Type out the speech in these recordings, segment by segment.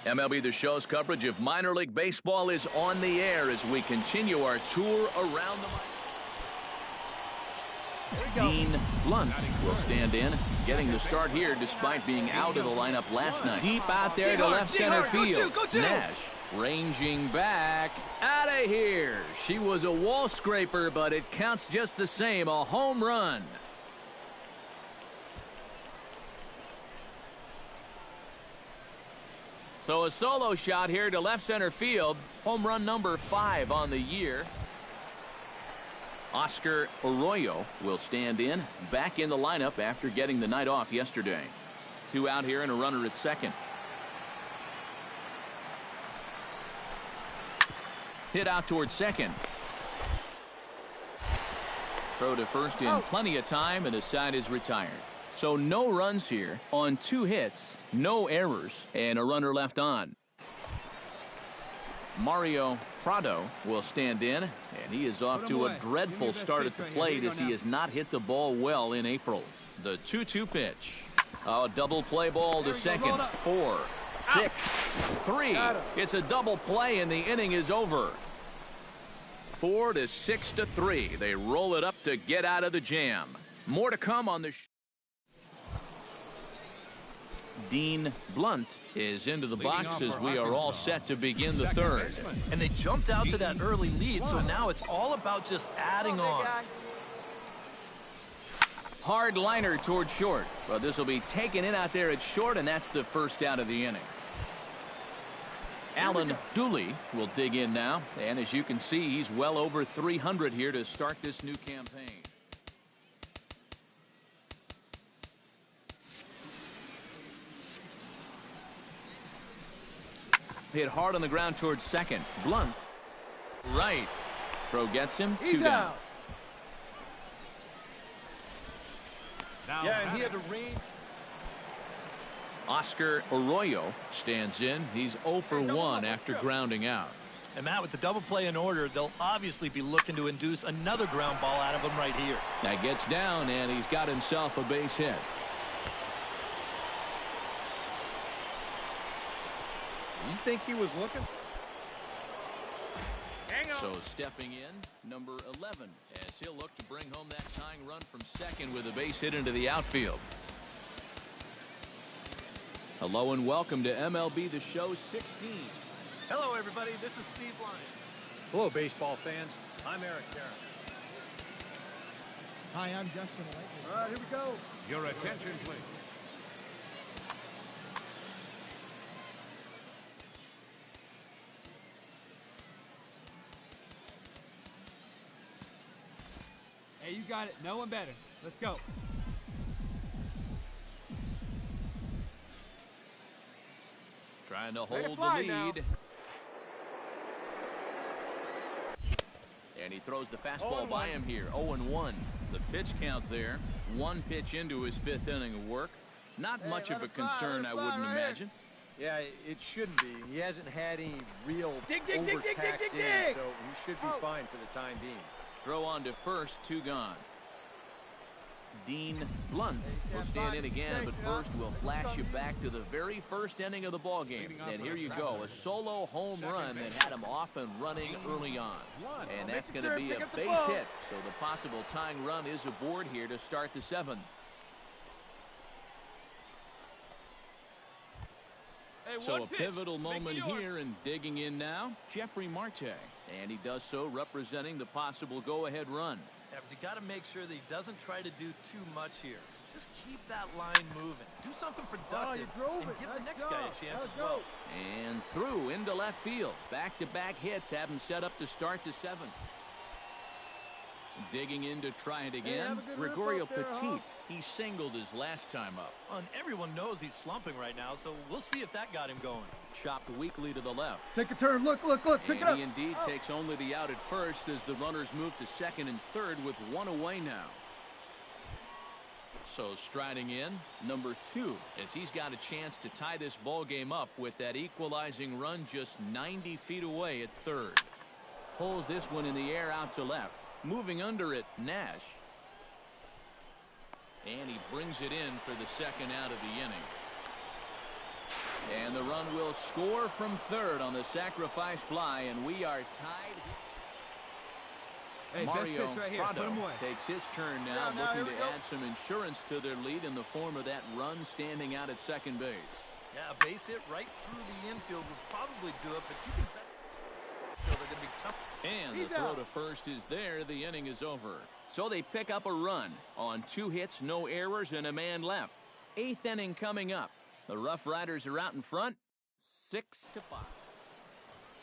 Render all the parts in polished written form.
MLB The Show's coverage of minor league baseball is on the air as we continue our tour around the Dean Blunt will stand in, getting the start here despite being out of the lineup last night. Deep out there to left center field. Nash ranging back. Out of here. She was a wall scraper, but it counts just the same. A home run. So a solo shot here to left center field. Home run number 5 on the year. Oscar Arroyo will stand in, back in the lineup after getting the night off yesterday. 2 out here and a runner at second. Hit out towards second. Throw to first in plenty of time, and the side is retired. So no runs here on 2 hits, no errors, and a runner left on. Mario Prado will stand in, and he is off to a dreadful start at the plate as he has not hit the ball well in April. The 2-2 pitch. A double play ball to second. 4, 6, 3. It's a double play, and the inning is over. 4 to 6 to 3. They roll it up to get out of the jam. More to come on the Dean Blunt is into the box as we are all set to begin the third. And they jumped out to that early lead, so now it's all about just adding on. Hard liner toward short. But this will be taken in out there at short, and that's the first out of the inning. Alan Dooley will dig in now, and as you can see, he's well over 300 here to start this new campaign. Hit hard on the ground towards second. Blunt. Right. Throw gets him. 2 down. Yeah, and he had to range. Oscar Arroyo stands in. He's 0 for 1 after grounding out. And Matt, with the double play in order, they'll obviously be looking to induce another ground ball out of him right here. That gets down, and he's got himself a base hit. You think he was looking? So stepping in, number 11, as he'll look to bring home that tying run from second with a base hit into the outfield. Hello and welcome to MLB The Show 16. Hello, everybody. This is Steve Lyons. Hello, baseball fans. I'm Eric Harris. Hi, I'm Justin White. All right, here we go. Your attention, please. Hey, you got it. No one better. Let's go. Trying to hold the lead. Now. And he throws the fastball by him here. 0-1. The pitch count there. 1 pitch into his 5th inning of work. Not much of a concern, I wouldn't imagine. Yeah, it shouldn't be. He hasn't had any real overtaxed innings, so he should be fine for the time being. Throw on to first, 2 gone. Dean Blunt will stand in again, but first we'll flash you back to the very first inning of the ball game. And here you go, a solo home run that had him off and running early on. And that's going to be a base hit, so the possible tying run is aboard here to start the 7th. So a pivotal moment here, and digging in now, Jeffrey Marte. And he does so representing the possible go-ahead run. Yeah, but you got to make sure that he doesn't try to do too much here. Just keep that line moving. Do something productive and give the next guy a chance as well. And through into left field. Back-to-back hits have him set up to start the 7th. Digging in to try it again. Gregorio Petit. He singled his last time up. And everyone knows he's slumping right now, so we'll see if that got him going. Chopped weakly to the left. Take a turn. Look. Pick it up. He indeed takes only the out at first as the runners move to second and third with 1 away now. So striding in, number 2, as he's got a chance to tie this ball game up with that equalizing run just 90 feet away at third. Pulls this one in the air out to left. Moving under it, Nash. And he brings it in for the 2nd out of the inning. And the run will score from third on the sacrifice fly, and we are tied. Hey, Mario best pitch right here. Put him away. takes his turn now, looking to add some insurance to their lead in the form of that run standing out at second base. Yeah, a base hit right through the infield would probably do it, but you can bet they're going to be tough. And the throw to first is there. The inning is over. So they pick up a run on 2 hits, no errors, and a man left. 8th inning coming up. The Rough Riders are out in front, 6-5.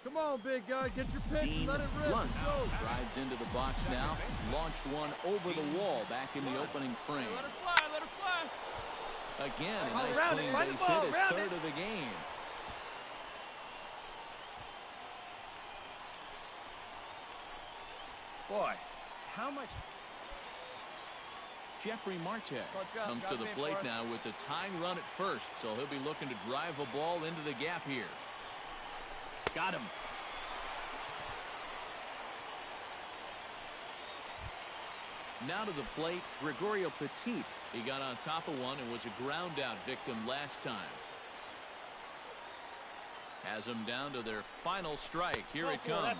Come on, big guy, get your pitch and let it rip. Blunt strides into the box now. Launched one over the wall back in the opening frame. Let her fly, let her fly. Again, a nice clean base hit, his third of the game. Boy, how much... Jeffrey Marte comes to the plate now with the tying run at first, so he'll be looking to drive a ball into the gap here. Got him. Now to the plate, Gregorio Petit. He got on top of one and was a ground out victim last time. Has them down to their final strike. Here it comes.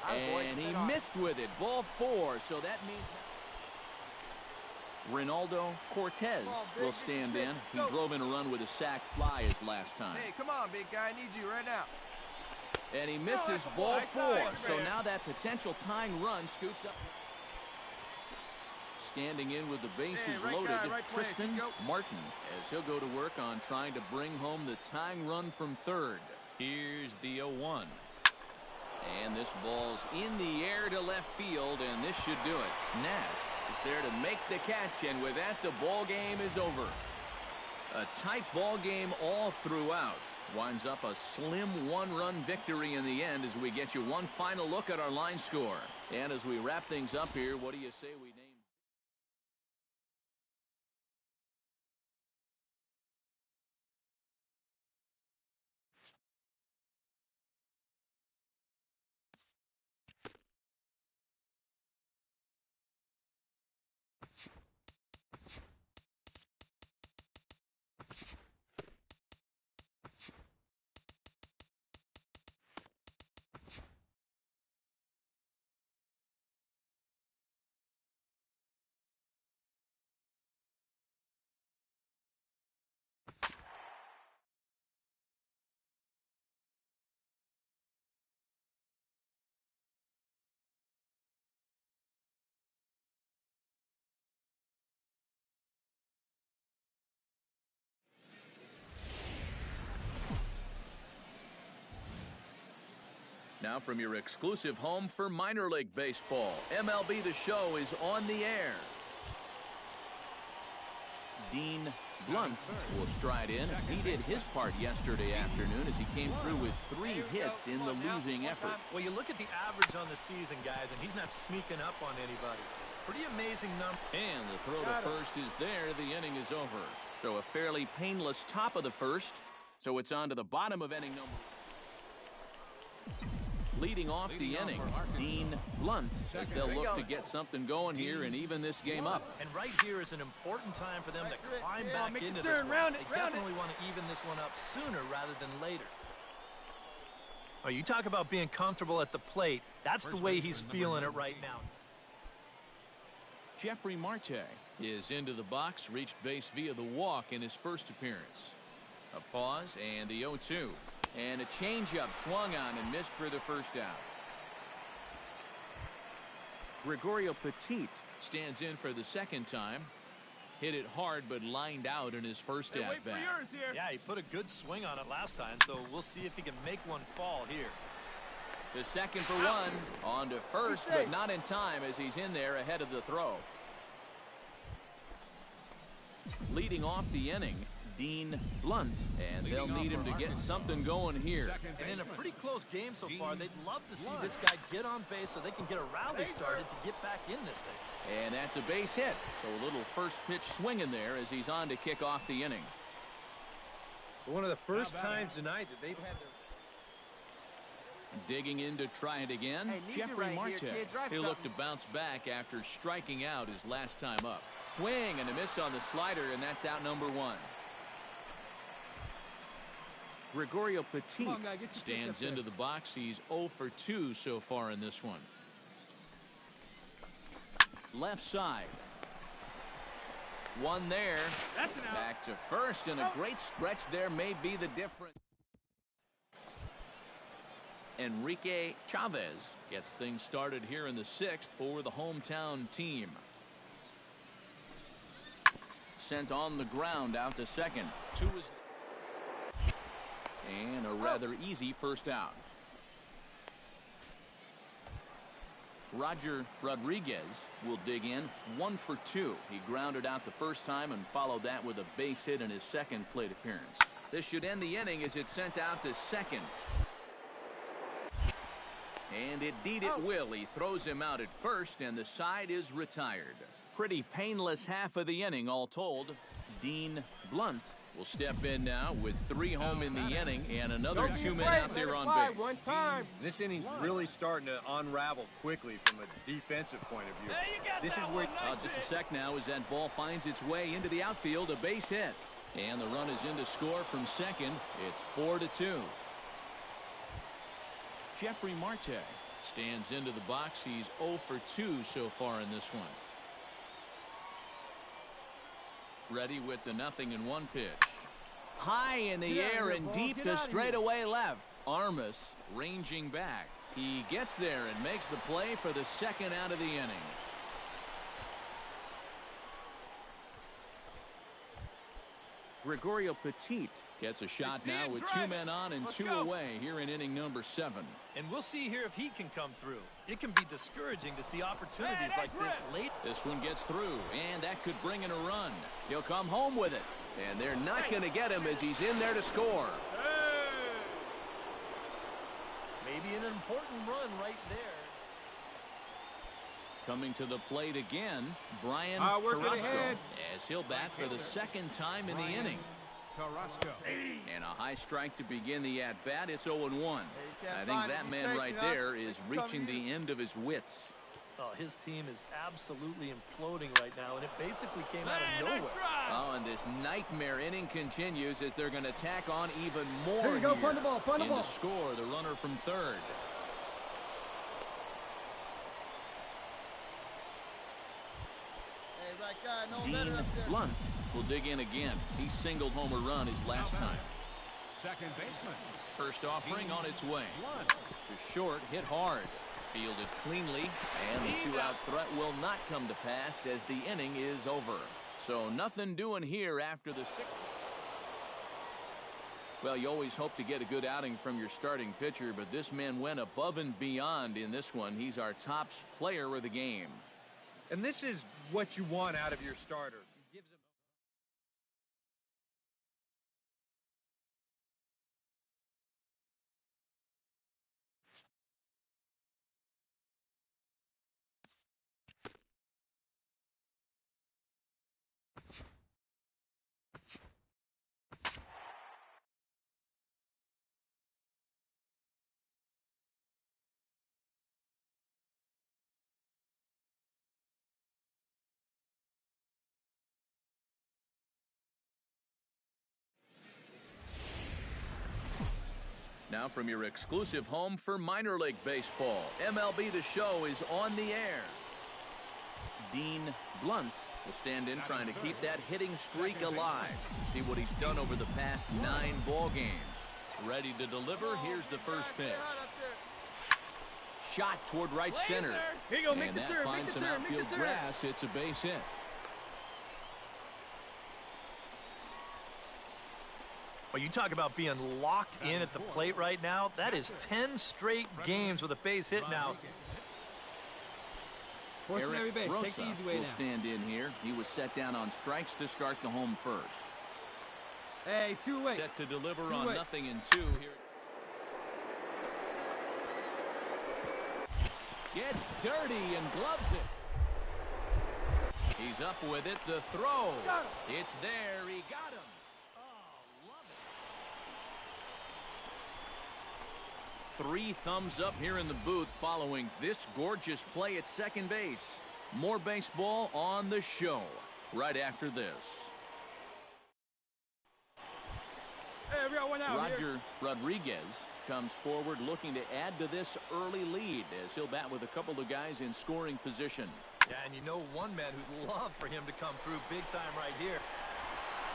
And he missed with it. Ball 4, so that means... Ronaldo Cortez will stand in. He drove in a run with a sac fly his last time. Hey, come on, big guy. I need you right now. And he misses ball 4. So now that potential tying run scoots up. Standing in with the bases loaded, Tristan Martin, as he'll go to work on trying to bring home the tying run from third. Here's the 0-1. And this ball's in the air to left field, and this should do it. Nash is there to make the catch, and with that, the ball game is over. A tight ball game all throughout. Winds up a slim 1-run victory in the end as we get you one final look at our line score. And as we wrap things up here, what do you say we name? Now from your exclusive home for minor league baseball, MLB The Show is on the air. Dean Blunt will stride in. He did his part yesterday afternoon as he came through with 3 hits in the losing effort. Well, you look at the average on the season, guys, and he's not sneaking up on anybody. Pretty amazing number. And the throw to first is there. The inning is over. So a fairly painless top of the first. So it's on to the bottom of inning number. Leading off the inning, Dean Blunt, as they'll look to get something going here and even this game up. And right here is an important time for them to climb back into this one. They definitely want to even this one up sooner rather than later. Oh, you talk about being comfortable at the plate. That's the way he's feeling it right now. Jeffrey Marte is into the box, reached base via the walk in his first appearance. A pause and the 0-2. And a changeup swung on and missed for the first out. Gregorio Petit stands in for the second time. Hit it hard but lined out in his first at-bat. Yeah, he put a good swing on it last time, so we'll see if he can make one fall here. The second for one. On to first, but not in time as he's in there ahead of the throw. Leading off the inning, Dean Blunt, and they'll need him to get something going here. And in a pretty close game so far, they'd love to see this guy get on base so they can get a rally started to get back in this thing. And that's a base hit, so a little first pitch swing in there as he's on to kick off the inning. One of the first times tonight that they've had their... Digging in to try it again, Jeffrey Marte. He'll look to bounce back after striking out his last time up. Swing and a miss on the slider, and that's out number 1. Gregorio Petit on, guy, get your pitch stands up there. into the box. He's 0 for 2 so far in this one. Left side. One there. That's an out. Back to first, and a great stretch there may be the difference. Enrique Chavez gets things started here in the 6th for the hometown team. Sent on the ground out to second. And a rather easy first out. Roger Rodriguez will dig in 1 for 2. He grounded out the first time and followed that with a base hit in his second plate appearance. This should end the inning as it's sent out to second. And indeed it will. He throws him out at first, and the side is retired. Pretty painless half of the inning all told. Dean Blunt will step in now with 3 home in the inning and another 2 men out there on base. One time. This inning's really starting to unravel quickly from a defensive point of view. This is where Just a sec now as that ball finds its way into the outfield, a base hit. And the run is in to score from second. It's 4-2. Jeffrey Marte stands into the box. He's 0 for 2 so far in this one. Ready with the 0-1 pitch. High in the air and deep to straightaway left. Armas ranging back. He gets there and makes the play for the second out of the inning. Gregorio Petit gets a shot now with 2 men on and 2 away here in inning number 7. And we'll see here if he can come through. It can be discouraging to see opportunities like this late. This one gets through, and that could bring in a run. He'll come home with it, and they're not going to get him as he's in there to score. Maybe an important run right there. Coming to the plate again, Brian working Carrasco, ahead. as he'll bat for the second time in the inning. Carrasco. And a high strike to begin the at-bat. It's 0-1. I think that man right there is reaching the end of his wits. Oh, his team is absolutely imploding right now, and it basically came out of nowhere. Oh, and this nightmare inning continues as they're going to tack on even more Here you go, here. find the ball, find the In ball. to score, the runner from third. Dean Blunt will dig in again. He singled home a run his last time. Second baseman. First offering on its way. To short, hit hard. Fielded cleanly, and the 2-out threat will not come to pass as the inning is over. So nothing doing here after the 6th. Well, you always hope to get a good outing from your starting pitcher, but this man went above and beyond in this one. He's our top player of the game. And this is what you want out of your starter. He gives him Now from your exclusive home for minor league baseball, MLB The Show is on the air. Dean Blunt will stand in trying to keep that hitting streak alive. See what he's done over the past 9 ball games. Ready to deliver. Here's the first pitch. Shot toward right center. Here you go, make And the that turn, finds make the some turn, make the outfield turn. grass. It's a base hit. Well, you talk about being locked in at the plate right now. That is 10 straight games with a base hit now. Forcing every base. Rosa Take the easy way will down. stand in here. He was set down on strikes to start the home first. Hey, 2-way. Set to deliver Two on away. 0-2 here. Gets dirty and gloves it. He's up with it. The throw. It's there. He got him. Oh, love it. 3 thumbs up here in the booth following this gorgeous play at second base. More baseball on the show right after this. Hey, we got one out here. Roger Rodriguez comes forward looking to add to this early lead as he'll bat with a couple of guys in scoring position. Yeah, and you know one man who'd love for him to come through big time right here.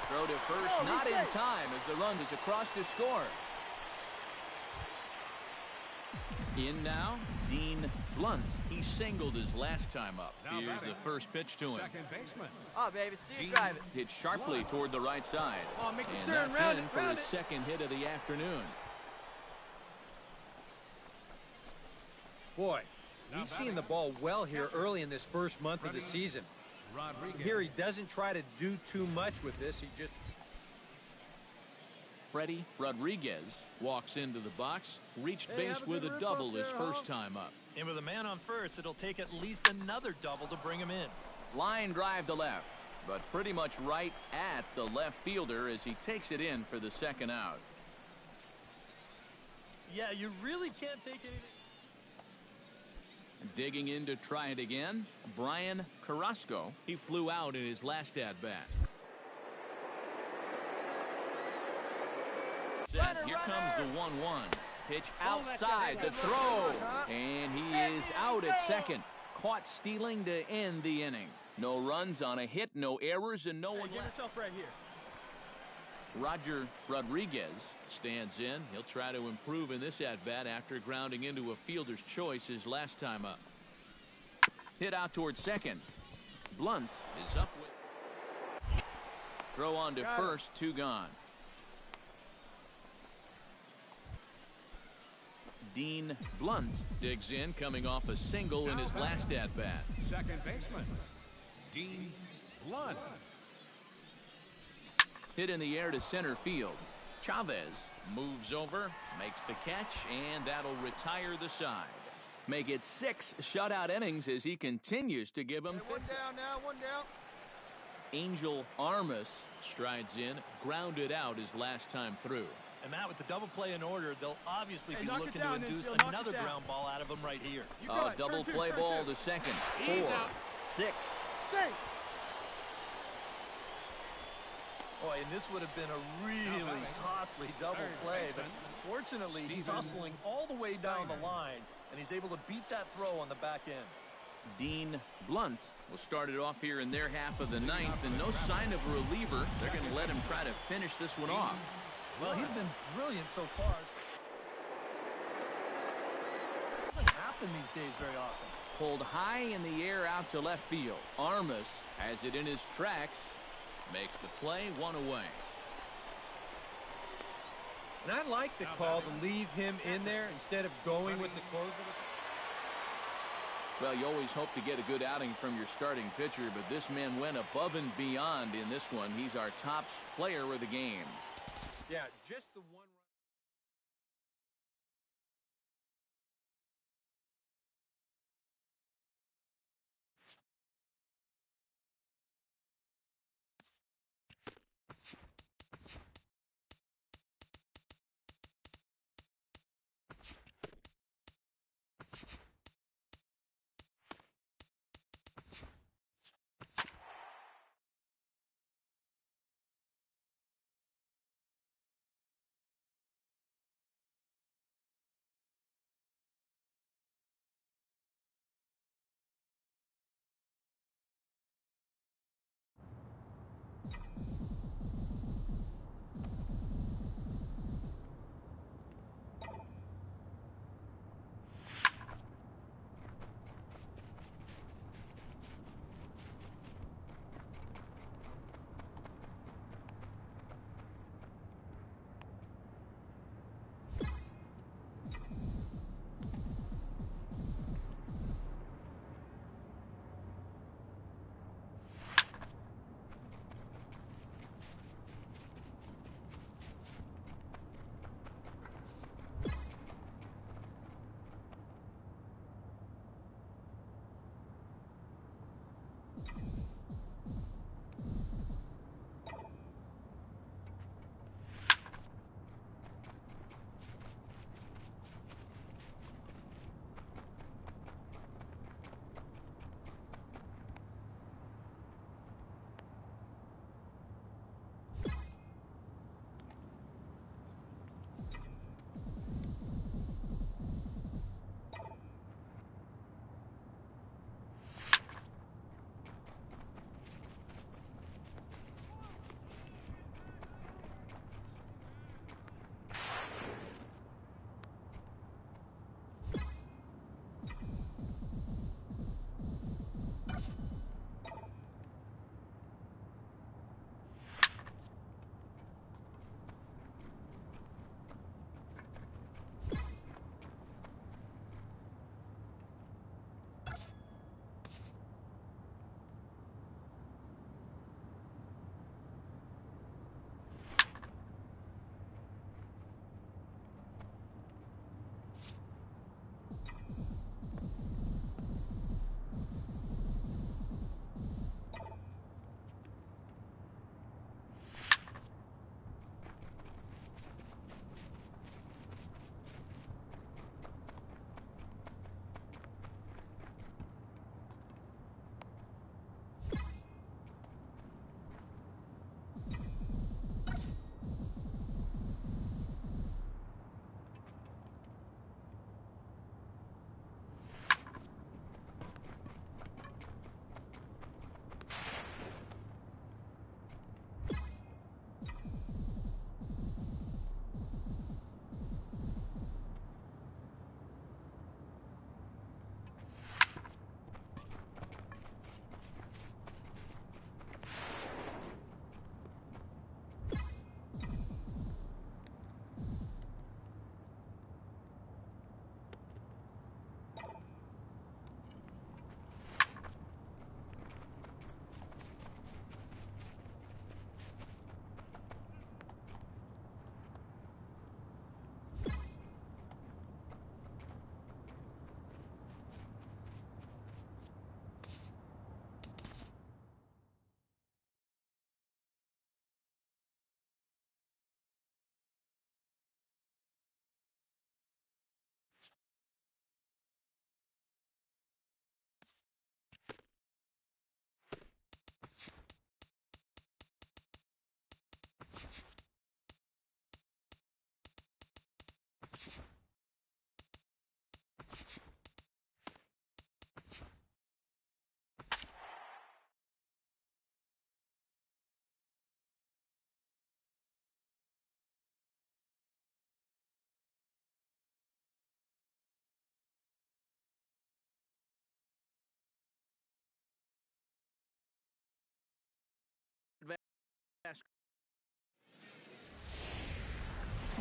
Throw to first, not in time as the run is across to score. In now, Dean Blunt. He singled his last time up. Here's the first pitch to him. Second baseman. Oh, baby, see you drive it. Hit sharply toward the right side. Oh, make the And turn, that's round in it, for round his it. second hit of the afternoon. Boy, he's seeing the ball well here early in this first month of the season. Rodriguez. Here he doesn't try to do too much with this. He just... Freddie Rodriguez walks into the box, reached base with a double his first time up. And with a man on first, it'll take at least another double to bring him in. Line drive to left, but pretty much right at the left fielder as he takes it in for the second out. Yeah, you really can't take anything. Digging in to try it again, Brian Carrasco. He flew out in his last at-bat. Here comes the 1-1. Pitch outside the throw. And he is out at second. Caught stealing to end the inning. No runs on a hit, no errors, and no one Get left. yourself right here. Roger Rodriguez stands in. He'll try to improve in this at-bat after grounding into a fielder's choice his last time up. Hit out towards second. Blunt is up with. Throw on to first, 2 gone. Dean Blunt digs in, coming off a single in his last at-bat. Second baseman. Dean Blunt. Hit in the air to center field. Chavez moves over, makes the catch, and that'll retire the side. Make it 6 shutout innings as he continues to give them Hey, one down now, one down. Angel Armas strides in, grounded out his last time through. And Matt, with the double play in order, they'll obviously be knock it looking to down, induce infield, knock it another down. ground ball out of him right here. A double play ball to second. 4, 6. Boy, and this would have been a really costly double play, but fortunately, he's hustling all the way down the line, and he's able to beat that throw on the back end. Dean Blunt will start it off here in their half of the ninth, and no sign of a reliever. They're going to let him try to finish this one off. Well, he's been brilliant so far. Doesn't happen these days very often. Pulled high in the air out to left field. Armas has it in his tracks. Makes the play, 1 away. And I like the call to leave him in there instead of going with the closer. Well, you always hope to get a good outing from your starting pitcher, but this man went above and beyond in this one. He's our top player of the game. Yeah, just the one.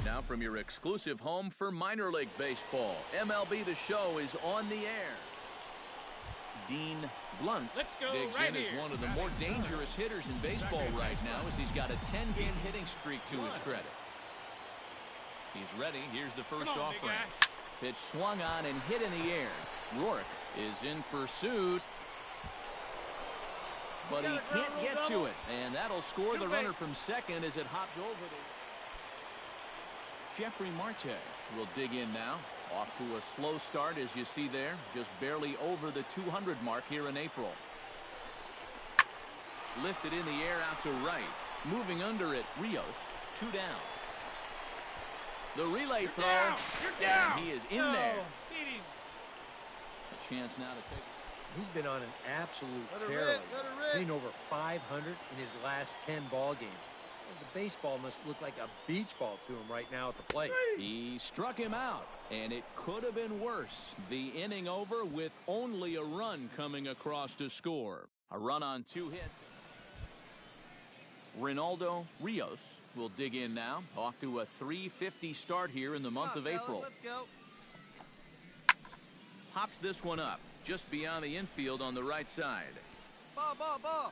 Now from your exclusive home for minor league baseball, MLB The Show is on the air. Dean Blunt digs in as one of the more dangerous hitters in baseball right now, as he's got a 10-game hitting streak to his credit. He's ready. Here's the first offering. Pitch swung on and hit in the air. Rourke is in pursuit, but he can't get to it, and that'll score the runner from second as it hops over the... Jeffrey Marte will dig in now. Off to a slow start, as you see there, just barely over the 200 mark here in April. Lifted in the air out to right. Moving under it, Rios, 2 down. The relay throw, and he is in there. A chance now to take it. He's been on an absolute tear. Hitting over 500 in his last 10 ball games. The baseball must look like a beach ball to him right now at the plate. He struck him out, and it could have been worse. The inning over with only a run coming across to score. A run on 2 hits. Ronaldo Rios will dig in now. Off to a .350 start here in the month of April. Let's go. Pops this one up just beyond the infield on the right side. Ball.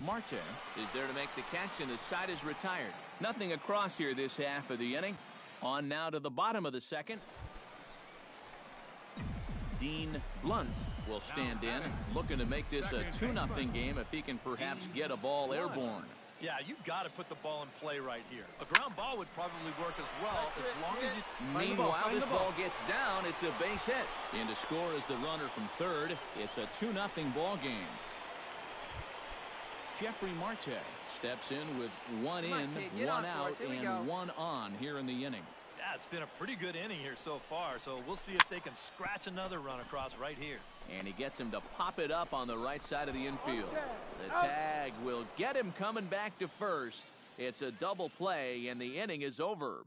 Marte is there to make the catch, and the side is retired. Nothing across here this half of the inning. On now to the bottom of the second. Dean Blunt will stand in, looking to make this a 2-0 game if he can perhaps get a ball airborne. Yeah, you've got to put the ball in play right here. A ground ball would probably work as well, as long as you... Meanwhile, this ball gets down. It's a base hit. In to score is the runner from third. It's a 2-0 ball game. Jeffrey Marte steps in with 1 in, 1 out, and 1 on here in the inning. Yeah, it's been a pretty good inning here so far, so we'll see if they can scratch another run across right here. And he gets him to pop it up on the right side of the infield. The tag will get him coming back to first. It's a double play, and the inning is over.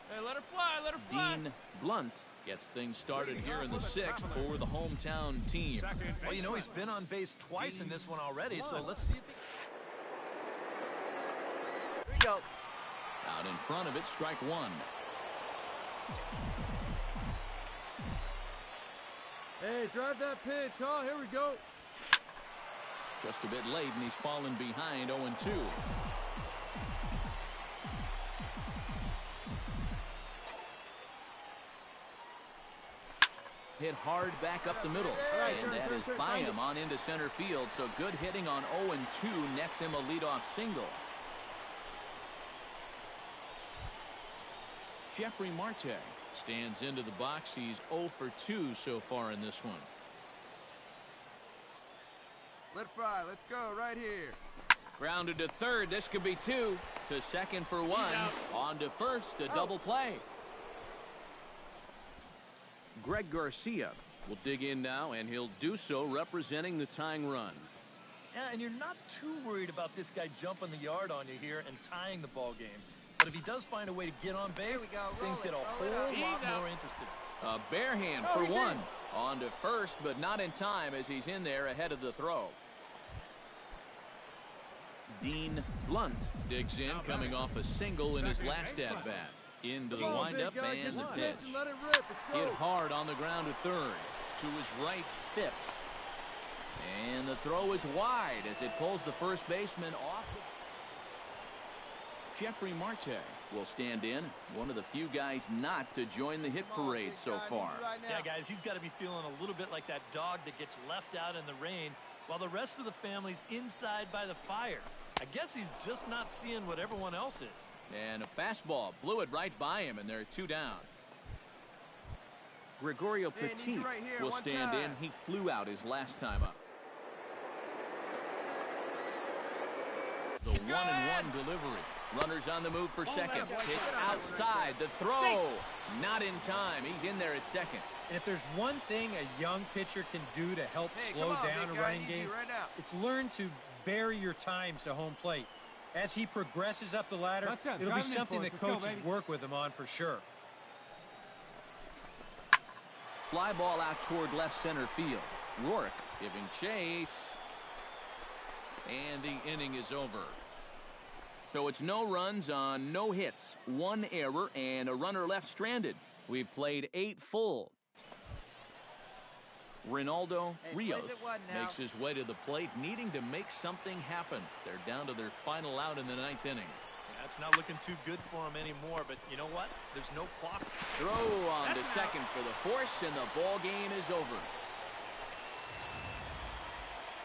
Hey, let her fly. Dean Blunt gets things started here in the 6th for the hometown team. Well, you know, he's been on base twice in this one already, so let's see if he... Here we go. Out in front of it, strike 1. Hey, drive that pitch, huh? Here we go. Just a bit late, and he's fallen behind 0-2. Hit hard back up the middle, and that is by him on into center field. So good hitting on 0-2 nets him a leadoff single. Jeffrey Marte stands into the box. He's 0 for 2 so far in this one. Let it fly. Let's go right here. Grounded to third. This could be 2. To second for 1. On to first. A double play. Greg Garcia will dig in now, and he'll do so representing the tying run. Yeah, and you're not too worried about this guy jumping the yard on you here and tying the ball game. But if he does find a way to get on base, things get a whole lot more interesting. A bare hand for 1. On to first, but not in time as he's in there ahead of the throw. Dean Blunt digs in, coming off a single in his last at-bat. Into the windup and the pitch. Hit hard on the ground to third. To his right, Phipps. And the throw is wide as it pulls the first baseman off. Jeffrey Marte will stand in, one of the few guys not to join the hit parade so far. Yeah, guys, he's got to be feeling a little bit like that dog that gets left out in the rain while the rest of the family's inside by the fire. I guess he's just not seeing what everyone else is. And a fastball blew it right by him, and they're 2 down. Gregorio Petit will stand in. He flew out his last time up. The 1-1 delivery. Runners on the move for second. Pitch outside. The throw. Not in time. He's in there at second. And if there's one thing a young pitcher can do to help slow down a running game, it's learn to vary your times to home plate. As he progresses up the ladder, it'll be something that coaches work with him on for sure. Fly ball out toward left center field. Rourke giving chase. And the inning is over. So it's no runs on no hits, 1 error, and a runner left stranded. We've played 8 full. Ronaldo Rios makes his way to the plate, needing to make something happen. They're down to their final out in the 9th inning. Yeah, it's not looking too good for him anymore, but you know what? There's no clock. Throw on to second for the force, and the ball game is over.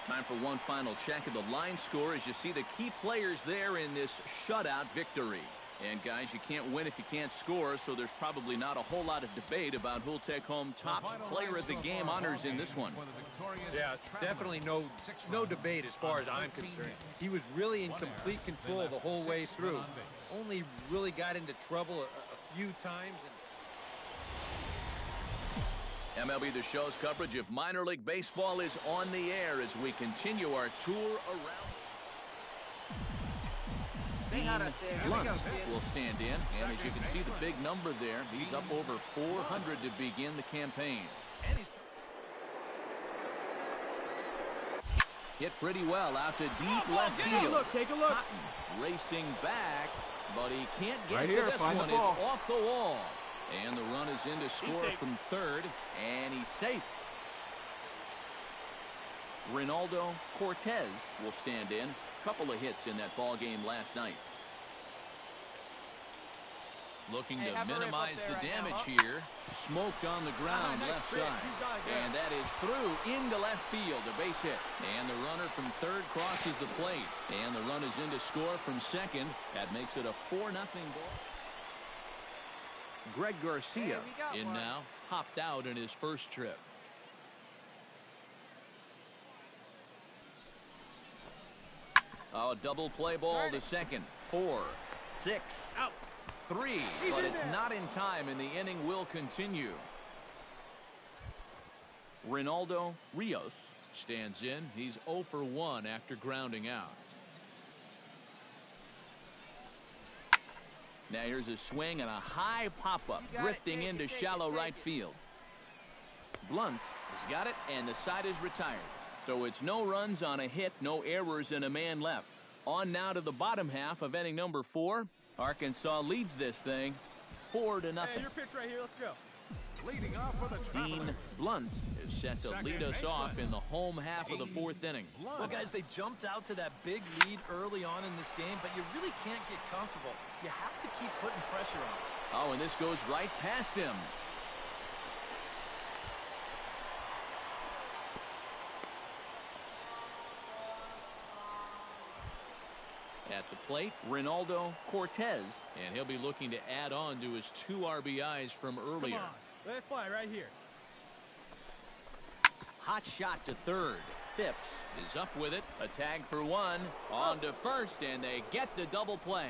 Time for one final check of the line score as you see the key players there in this shutout victory. And guys, you can't win if you can't score, so there's probably not a whole lot of debate about who'll take home top player of the game honors in this one. Yeah, definitely no debate as far as I'm concerned. He was really in complete control the whole way through. Only really got into trouble a few times. MLB The Show's coverage of minor league baseball is on the air as we continue our tour around. Blunt will stand in, and as you can see the big number there, he's up over 400 to begin the campaign. Hit pretty well out to deep left field. Take a look. Cotton racing back, but he can't get Right to here, this find one. the It's ball. off the wall. And the run is in to score from third, and he's safe. Ronaldo Cortez will stand in. Couple of hits in that ball game last night. Looking to minimize the damage here. Smoked on the ground left side. And that is through into left field, a base hit. And the runner from third crosses the plate. And the run is in to score from second. That makes it a 4-0 ball. Greg Garcia in now, hopped out in his first trip. Oh, a double play ball to second. 4, 6, out, 3, but it's not in time, and the inning will continue. Ronaldo Rios stands in. He's 0 for 1 after grounding out. Now here's a swing and a high pop-up, drifting into shallow right field. Blunt has got it, and the side is retired. So it's no runs on a hit, no errors, and a man left. On now to the bottom half of inning number 4. Arkansas leads this thing 4-0. Hey, your pitch right here. Let's go. Leading off for the Dean Blunt is set to lead us off in the home half of the 4th inning. Well, guys, they jumped out to that big lead early on in this game, but you really can't get comfortable. You have to keep putting pressure on. Oh, and this goes right past him. At the plate, Ronaldo Cortez, and he'll be looking to add on to his 2 RBIs from earlier. Let it fly right here. Hot shot to third. Phipps is up with it. A tag for 1. On to first, and they get the double play.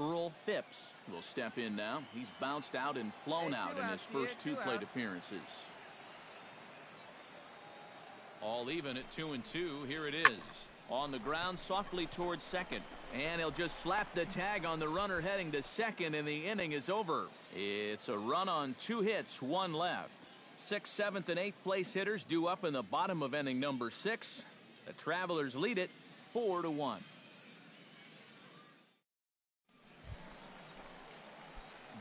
Earl Phipps will step in now. He's bounced out and flown out in his first 2 plate appearances. All even at 2-2. Here it is. On the ground, softly towards second. And he'll just slap the tag on the runner heading to second, and the inning is over. It's a run on 2 hits, 1 left. 6th, 7th, and 8th place hitters due up in the bottom of inning number 6. The Travelers lead it 4-1.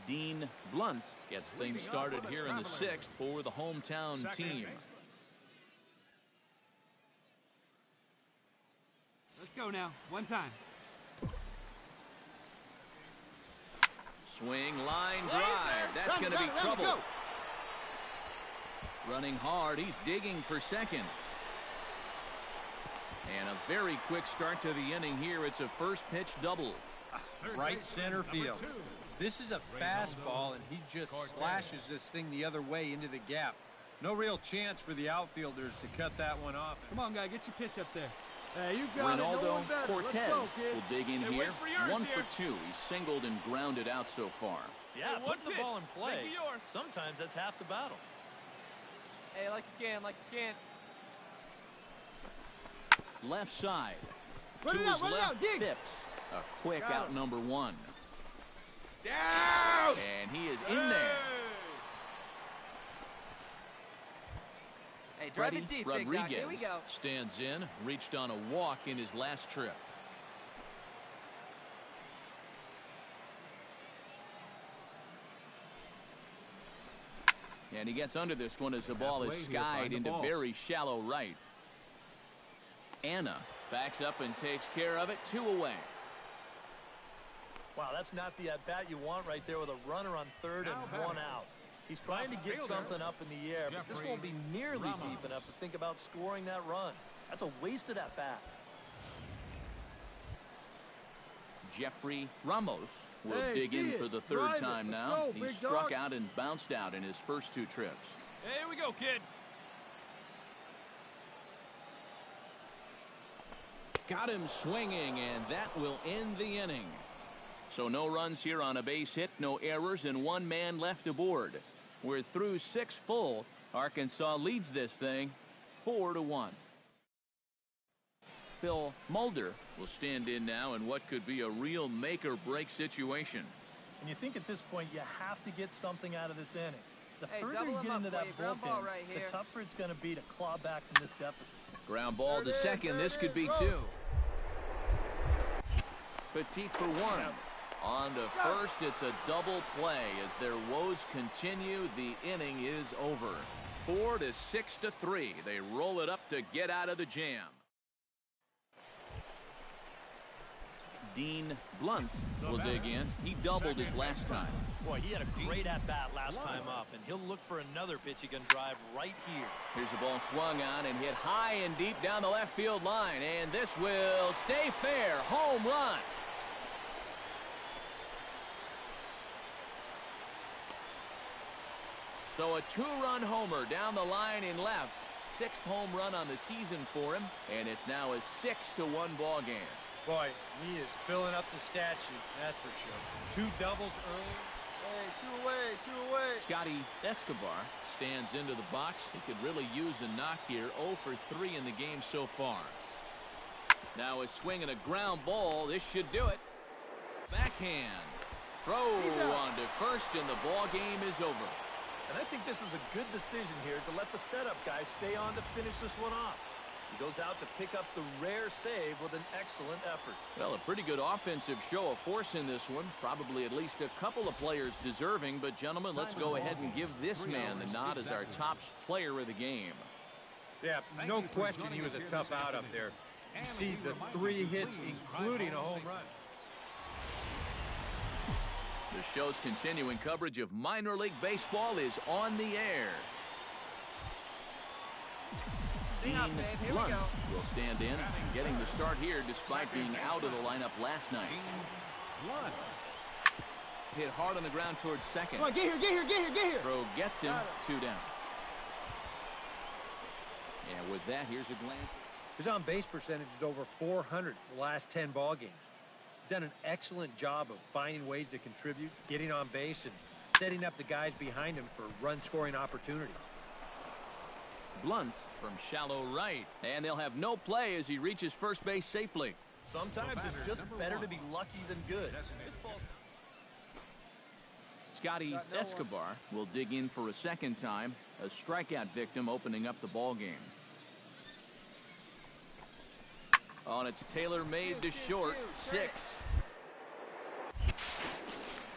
Dean Blunt gets things started here in the 6th for the hometown team. Let's go now. One time. Swing, line, drive. That's going to be trouble. Running hard. He's digging for second. And a very quick start to the inning here. It's a first pitch double. Right center field. This is a fastball, and he just slashes this thing the other way into the gap. No real chance for the outfielders to cut that one off. Come on, guy. Get your pitch up there. Hey, you got Ronaldo it. No one better. Cortez Let's go, kid. will dig in Hey, here. wait for yours 1 here. for 2. He's singled and grounded out so far. Yeah, Hey, one putting the ball in pitch. play. Make it yours. Sometimes that's half the battle. Hey, like you can, like you can. Left side. Run To it out, his run it left, out, dig. Phipps. A quick Got out him. number 1. Down! And he is in there. Hey, Hey, drive it deep, big dog. Here we Rodriguez go. stands in, reached on a walk in his last trip. And he gets under this one as the ball is skied into very shallow right. Anna backs up and takes care of it. 2 away. Wow, that's not the at-bat you want right there with a runner on third and 1 out. He's trying to get something up in the air, but this won't be nearly deep enough to think about scoring that run. That's a wasted at-bat. Jeffrey Ramos will dig in for the 3rd time now. He struck out and bounced out in his first 2 trips. Hey, here we go, kid. Got him swinging, and that will end the inning. So no runs here on a base hit, no errors, and 1 man left aboard. We're through 6 full. Arkansas leads this thing 4-1. Phil Mulder will stand in now in what could be a real make-or-break situation. And you think at this point you have to get something out of this inning. The Hey, further double you him get up, into that boy. Ground ball bullpen, right here. the tougher it's going to be to claw back from this deficit. Ground ball to second. This could be 2. Petit for 1. On to first, it's a double play as their woes continue. The inning is over. 4-6-3. They roll it up to get out of the jam. Dean Blunt will dig in. He doubled his last time. Boy, he had a great at-bat last time up, and he'll look for another pitch he can drive right here. Here's the ball swung on and hit high and deep down the left field line, and this will stay fair. Home run. So a 2-run homer down the line in left. 6th home run on the season for him, and it's now a 6-1 ball game. Boy, he is filling up the stat sheet, that's for sure. 2 doubles early. Hey, 2 away. Scotty Escobar stands into the box. He could really use a knock here. 0 for 3 in the game so far. Now a swing and a ground ball. This should do it. Backhand. Throw on to first, and the ball game is over. And I think this is a good decision here to let the setup guy stay on to finish this one off. He goes out to pick up the rare save with an excellent effort. Well, a pretty good offensive show of force in this one. Probably at least a couple of players deserving. But, gentlemen, let's go ahead and give this man the nod as our top player of the game. Yeah, no question he was a tough out up there. You see the 3 hits, including a home run. The show's continuing coverage of minor league baseball is on the air. Dean Blunt will stand in, getting the start here despite being out of the lineup last night. Hit hard on the ground towards second. Come on, get here. Throw gets him. 2 down. And with that, here's a glance. His on-base percentage is over 400 the last 10 ball games. Done an excellent job of finding ways to contribute, getting on base, and setting up the guys behind him for run-scoring opportunities. Blunt from shallow right, and they'll have no play as he reaches first base safely. Sometimes it's just better to be lucky than good. This ball's... Scotty Escobar will dig in for a 2nd time, a strikeout victim opening up the ball game. On its tailor-made to short. 6.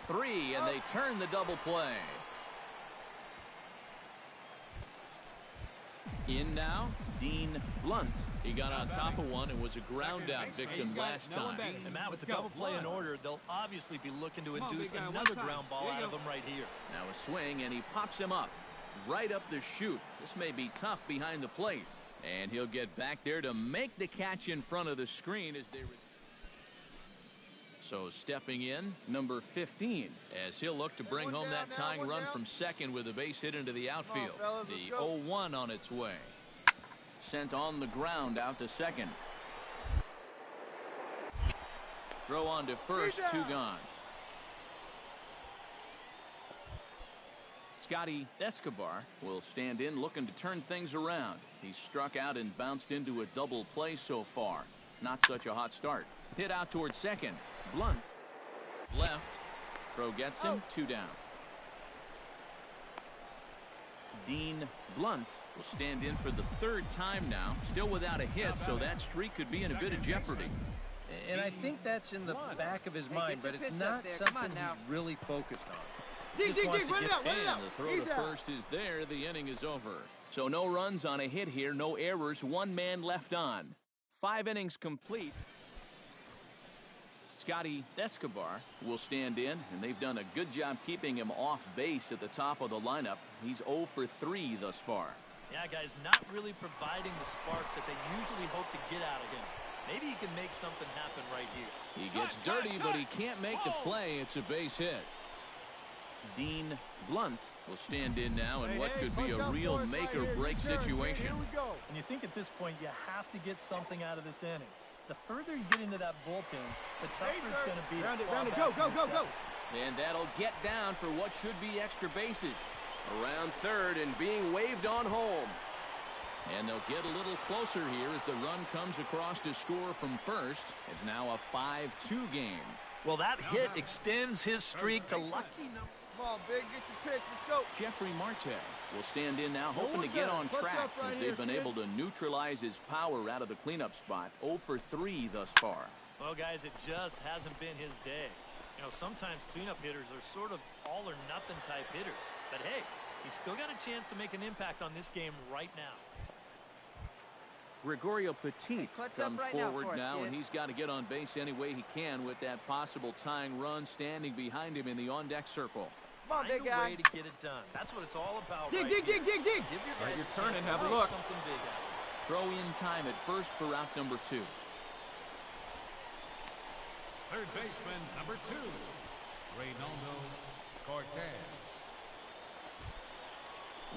3, and they turn the double play. In now, Dean Blunt. He got on top of one and was a ground-out victim last time. And Matt, with the double play in order, they'll obviously be looking to induce another ground ball out of him right here. Now a swing, and he pops him up. Right up the chute. This may be tough behind the plate. And he'll get back there to make the catch in front of the screen as they... So stepping in, number 15, as he'll look to bring home that tying run from second with a base hit into the outfield. The 0-1 on its way. Sent on the ground out to second. Throw on to first, 2 gone. Scotty Escobar will stand in looking to turn things around. He struck out and bounced into a double play so far. Not such a hot start. Hit out towards second. Blunt. Left. Throw gets him. 2 down. Dean Blunt will stand in for the third time now, still without a hit, so that streak could be in a bit of jeopardy. And I think that's in the back of his mind, but it's not something he's really focused on. Dig, dig, dig, run it out, run it out. And the throw to first is there. The inning is over. So no runs on a hit here, no errors, one man left on. 5 innings complete. Scotty Escobar will stand in, and they've done a good job keeping him off base at the top of the lineup. He's 0 for 3 thus far. Yeah, guys, not really providing the spark that they usually hope to get out of him. Maybe he can make something happen right here. He gets dirty, but he can't make the play. It's a base hit. Dean Blunt will stand in now in what could be a real make-or-break situation. And you think at this point you have to get something out of this inning. The further you get into that bullpen, the tougher it's going to be. Round it, go, go, go, go. And that'll get down for what should be extra bases. Around third and being waved on home. And they'll get a little closer here as the run comes across to score from first. It's now a 5-2 game. Well, that hit extends his streak to lucky number. Come on, Big, get your pitch. Let's go. Jeffrey Marte will stand in now, hoping to get on track as they've been able to neutralize his power out of the cleanup spot. 0 for 3 thus far. Well, guys, it just hasn't been his day. You know, sometimes cleanup hitters are sort of all-or-nothing type hitters. But, hey, he's still got a chance to make an impact on this game right now. Gregorio Petit comes right forward now, and he's got to get on base any way he can with that possible tying run standing behind him in the on-deck circle. Come on, big Find a guy. way to get it done. That's what it's all about. Dig, right dig, here. dig, dig, dig. Give your guys your a turn chance and to have a make look. something big out of it. Throw in time at first for out number 2. Third baseman, number 2, Reynaldo Cortez.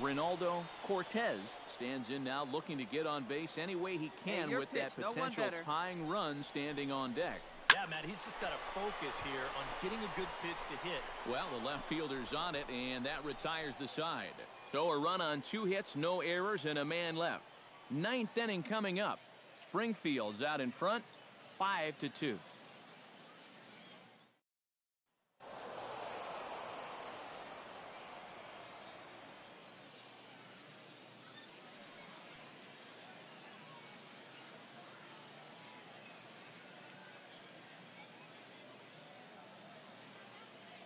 Ronaldo Cortez stands in now, looking to get on base any way he can with that potential tying run standing on deck. Yeah, Matt, he's just got to focus here on getting a good pitch to hit. Well, the left fielder's on it, and that retires the side. So a run on 2 hits, no errors, and a man left. 9th inning coming up. Springfield's out in front, 5-2.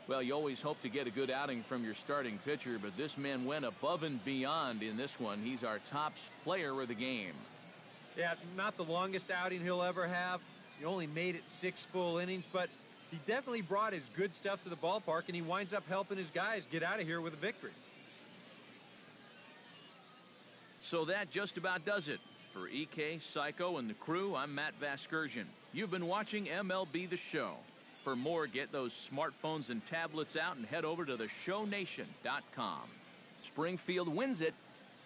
Well, you always hope to get a good outing from your starting pitcher, but this man went above and beyond in this one. He's our top player of the game. Yeah, not the longest outing he'll ever have. He only made it 6 full innings, but he definitely brought his good stuff to the ballpark, and he winds up helping his guys get out of here with a victory. So that just about does it. For EK, Psycho, and the crew, I'm Matt Vasgersian. You've been watching MLB The Show. For more, get those smartphones and tablets out and head over to theshownation.com. Springfield wins it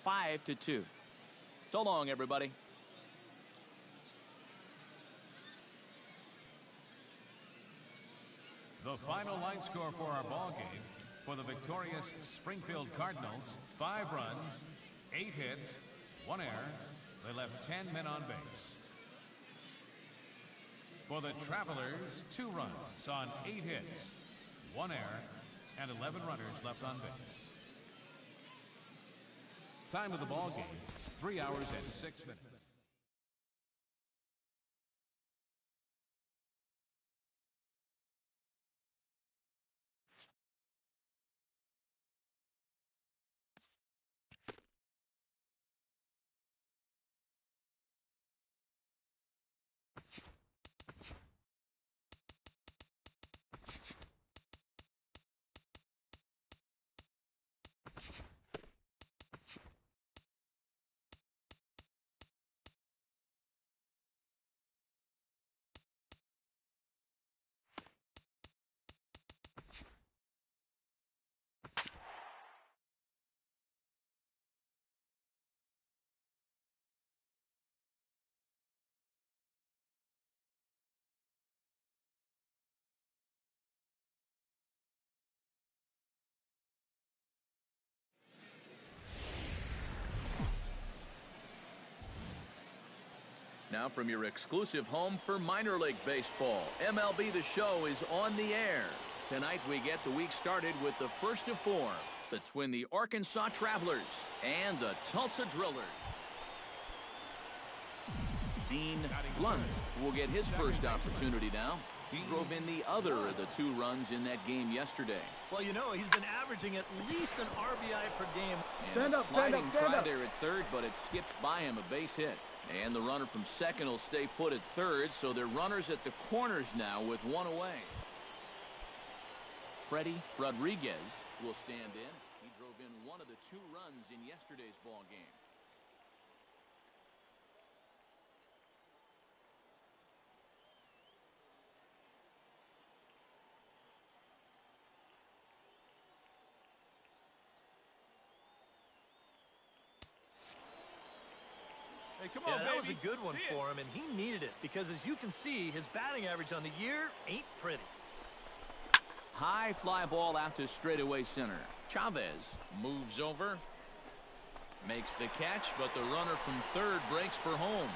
5-2. So long, everybody. The final line score for our ball game for the victorious Springfield Cardinals: 5 runs, 8 hits, 1 error. They left 10 men on base. For the Travelers, 2 runs on 8 hits, 1 error, and 11 runners left on base. Time of the ball game, 3 hours and 6 minutes. Now from your exclusive home for minor league baseball, MLB The Show is on the air. Tonight we get the week started with the first of 4. between the Arkansas Travelers and the Tulsa Drillers. Dean Blunt will get his first opportunity now. He drove in the other of the 2 runs in that game yesterday. Well, you know, he's been averaging at least an RBI per game. And a sliding try there at third, but it skips by him, a base hit. And the runner from second will stay put at third, so they're runners at the corners now with 1 away. Freddie Rodriguez will stand in. He drove in 1 of the 2 runs in yesterday's ball game. Hey, come on, that was a good one for him, and he needed it because, as you can see, his batting average on the year ain't pretty. High fly ball out to straightaway center. Chavez moves over, makes the catch, but the runner from third breaks for home.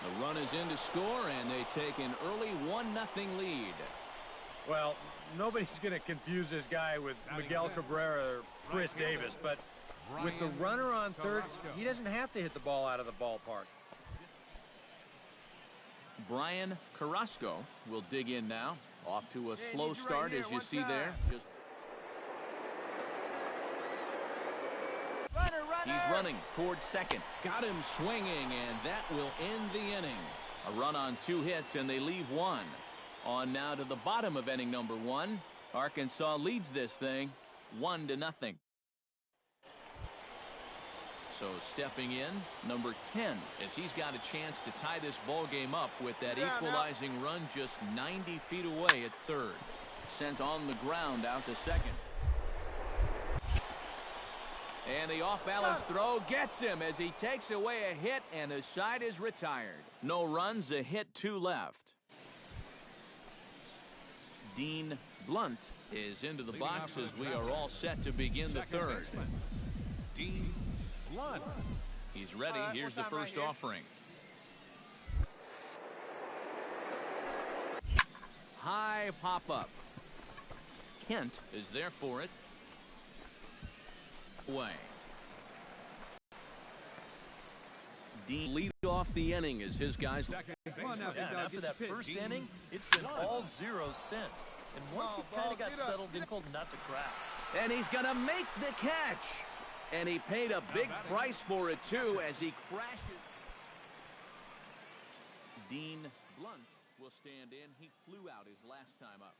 The run is in to score, and they take an early 1-0 lead. Well, nobody's going to confuse this guy with Miguel Cabrera or Chris Davis, but with the runner on third, he doesn't have to hit the ball out of the ballpark. Brian Carrasco will dig in now. Off to a slow start, as you see there. He's running towards second. Got him swinging, and that will end the inning. A run on 2 hits, and they leave 1. On now to the bottom of inning number 1. Arkansas leads this thing 1-0. So stepping in, number 10, as he's got a chance to tie this ball game up with that equalizing run just 90 feet away at third. Sent on the ground out to second. And the off-balance throw gets him as he takes away a hit, and the side is retired. No runs, a hit, 2 left. Dean Blunt is into the box as we are all set to begin the third. Dean Blunt. He's ready. Here's the first offering. High pop-up. Kent is there for it. Way. Dean lead off the inning as his guys. After that first inning, it's been all 0 since. And once he kind of got settled in, told not to crack. And he's going to make the catch. And he paid a big price for it, too, as he crashes. Dean Blunt will stand in. He flew out his last time up.